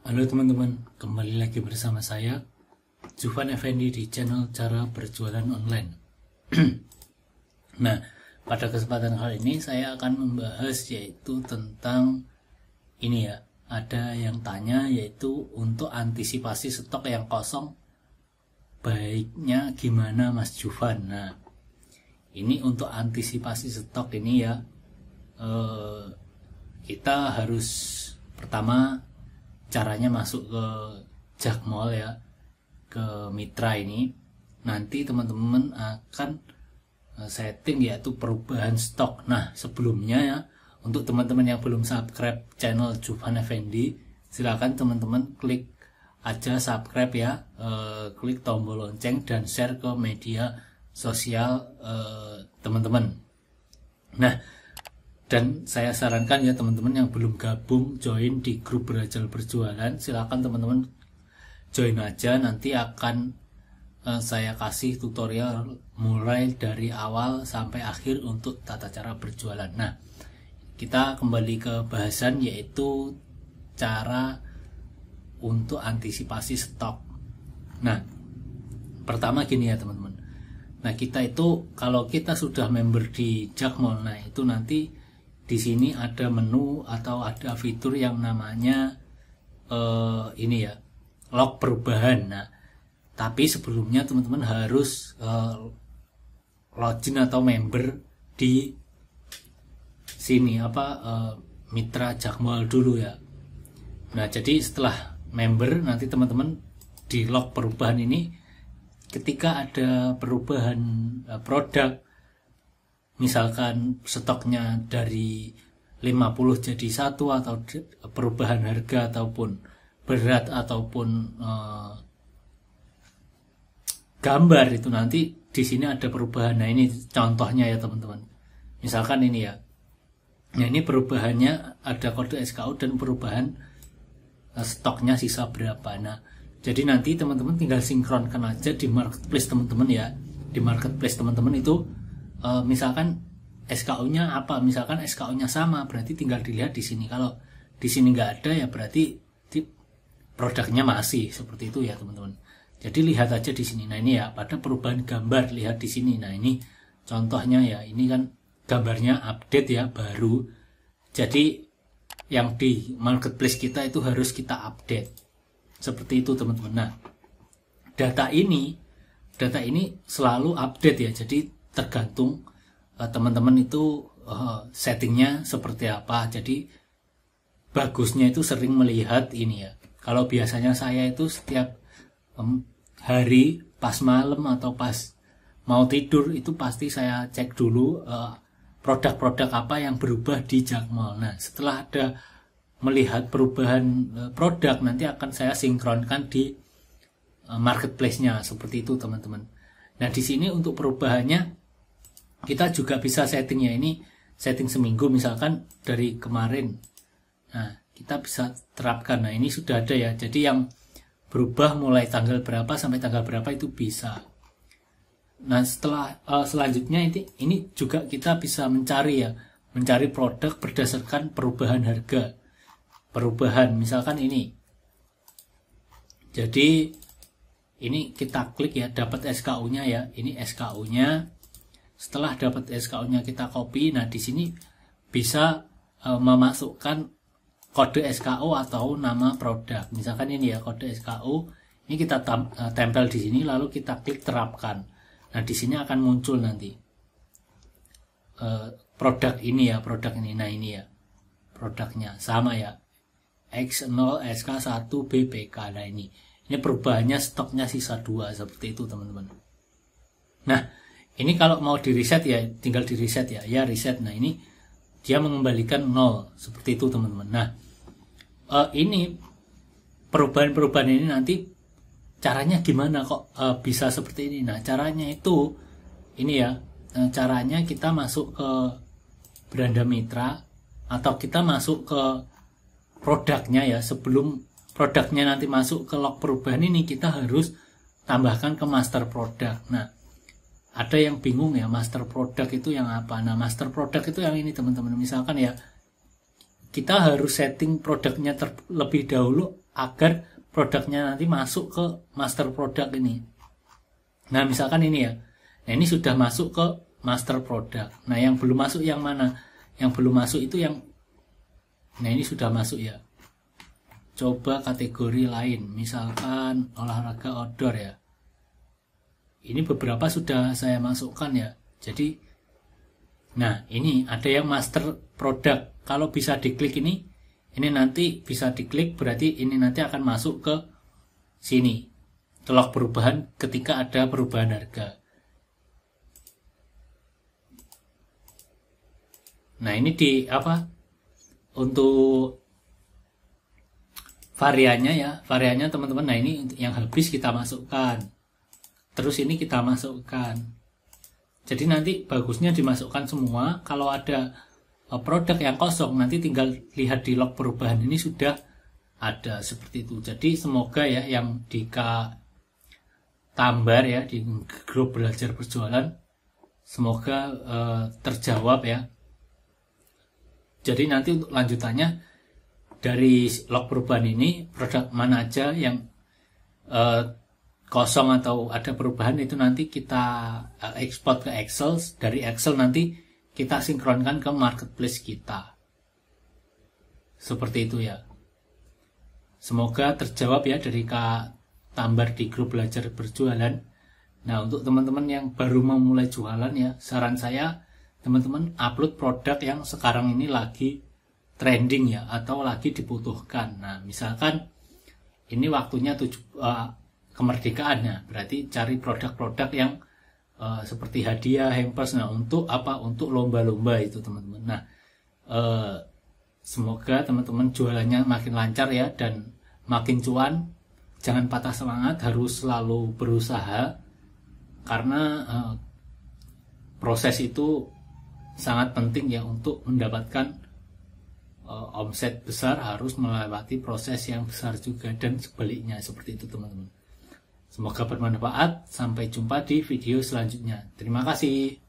Halo teman-teman, kembali lagi bersama saya Juvan Effendi di channel Cara Berjualan Online. Nah, pada kesempatan kali ini saya akan membahas yaitu tentang ini ya. Ada yang tanya yaitu untuk antisipasi stok yang kosong baiknya gimana Mas Juvan. Nah, ini untuk antisipasi stok ini ya, kita harus pertama caranya masuk ke Jakmall ya, ke mitra ini. Nanti teman-teman akan setting yaitu perubahan stok. Nah, sebelumnya ya, untuk teman-teman yang belum subscribe channel Juvan Effendi, silakan teman-teman klik aja subscribe ya, klik tombol lonceng dan share ke media sosial teman-teman. Nah, dan saya sarankan ya teman-teman yang belum gabung join di grup Belajar Berjualan, silakan teman-teman join aja. Nanti akan saya kasih tutorial mulai dari awal sampai akhir untuk tata cara berjualan. Nah, kita kembali ke bahasan yaitu cara untuk antisipasi stok. Nah, pertama gini ya teman-teman. Nah, kita itu kalau kita sudah member di Jakmall, nah itu nanti di sini ada menu atau ada fitur yang namanya ini ya, log perubahan. Nah, tapi sebelumnya teman-teman harus login atau member di sini mitra Jakmall dulu ya. Nah, jadi setelah member nanti teman-teman di log perubahan ini, ketika ada perubahan produk, misalkan stoknya dari 50 jadi 1, atau perubahan harga ataupun berat ataupun gambar, itu nanti di sini ada perubahan. Nah, ini contohnya ya teman-teman. Misalkan ini ya. Nah, ini perubahannya ada kode SKU dan perubahan stoknya sisa berapa. Nah, jadi nanti teman-teman tinggal sinkronkan aja di marketplace teman-teman ya. Di marketplace teman-teman itu misalkan SKU-nya apa, misalkan SKU-nya sama, berarti tinggal dilihat di sini. Kalau di sini nggak ada ya berarti produknya masih seperti itu ya teman-teman. Jadi lihat aja di sini. Nah, ini ya, pada perubahan gambar lihat di sini. Nah, ini contohnya ya, ini kan gambarnya update ya, baru. Jadi yang di marketplace kita itu harus kita update seperti itu teman-teman. Nah, data ini selalu update ya, jadi tergantung teman-teman itu settingnya seperti apa. Jadi bagusnya itu sering melihat ini ya. Kalau biasanya saya itu setiap hari pas malam atau pas mau tidur itu pasti saya cek dulu produk-produk apa yang berubah di Jakmall. Nah, setelah ada melihat perubahan produk, nanti akan saya sinkronkan di marketplace-nya seperti itu teman-teman. Nah, di sini untuk perubahannya kita juga bisa settingnya, ini setting seminggu misalkan dari kemarin. Nah, kita bisa terapkan. Nah, ini sudah ada ya, jadi yang berubah mulai tanggal berapa sampai tanggal berapa itu bisa. Nah, setelah selanjutnya ini juga kita bisa mencari ya, mencari produk berdasarkan perubahan harga. Perubahan misalkan ini. Jadi ini kita klik ya, dapat SKU-nya ya. Ini SKU-nya. Setelah dapat SKU-nya kita copy. Nah, di sini bisa memasukkan kode SKU atau nama produk. Misalkan ini ya, kode SKU. Ini kita tempel di sini, lalu kita klik terapkan. Nah, di sini akan muncul nanti produk ini ya, produk ini. Nah, ini ya, produknya sama ya, X0 SK1 BPK. Nah, ini perubahannya stoknya sisa 2 seperti itu teman-teman. Nah, ini kalau mau di reset ya, tinggal di reset ya, reset. Nah, ini dia mengembalikan 0 seperti itu teman-teman. Nah, ini perubahan-perubahan ini nanti caranya gimana kok bisa seperti ini. Nah, caranya itu ini ya, caranya kita masuk ke beranda mitra atau kita masuk ke produknya ya. Sebelum produknya nanti masuk ke log perubahan ini, kita harus tambahkan ke master produk. Nah, ada yang bingung ya, master product itu yang apa. Nah, master product itu yang ini teman-teman. Misalkan ya, kita harus setting produknya terlebih dahulu agar produknya nanti masuk ke master product ini. Nah misalkan ini ya, nah ini sudah masuk ke master product. Nah yang belum masuk yang mana? Yang belum masuk itu yang, nah ini sudah masuk ya. Coba kategori lain, misalkan olahraga outdoor ya. Ini beberapa sudah saya masukkan ya. Jadi, nah ini ada yang master product. Kalau bisa diklik ini nanti bisa diklik, berarti ini nanti akan masuk ke sini. Log perubahan ketika ada perubahan harga. Nah ini di apa? Untuk variannya ya, variannya teman-teman. Nah ini yang habis kita masukkan. Terus ini kita masukkan. Jadi nanti bagusnya dimasukkan semua. Kalau ada produk yang kosong, nanti tinggal lihat di log perubahan ini sudah ada seperti itu. Jadi semoga ya yang di Tambar ya, di grup belajar berjualan, semoga terjawab ya. Jadi nanti untuk lanjutannya dari log perubahan ini, produk mana aja yang kosong atau ada perubahan itu nanti kita ekspor ke Excel. Dari Excel nanti kita sinkronkan ke marketplace kita. Seperti itu ya. Semoga terjawab ya dari Kak Tambar di grup belajar berjualan. Nah untuk teman-teman yang baru memulai jualan ya, saran saya teman-teman upload produk yang sekarang ini lagi trending ya, atau lagi dibutuhkan. Nah misalkan ini waktunya kemerdekaannya, berarti cari produk-produk yang seperti hadiah, hampers. Nah untuk apa? Untuk lomba-lomba itu teman-teman. Nah semoga teman-teman jualannya makin lancar ya, dan makin cuan. Jangan patah semangat, harus selalu berusaha, karena proses itu sangat penting ya. Untuk mendapatkan omset besar harus melewati proses yang besar juga, dan sebaliknya seperti itu teman-teman. Semoga bermanfaat. Sampai jumpa di video selanjutnya. Terima kasih.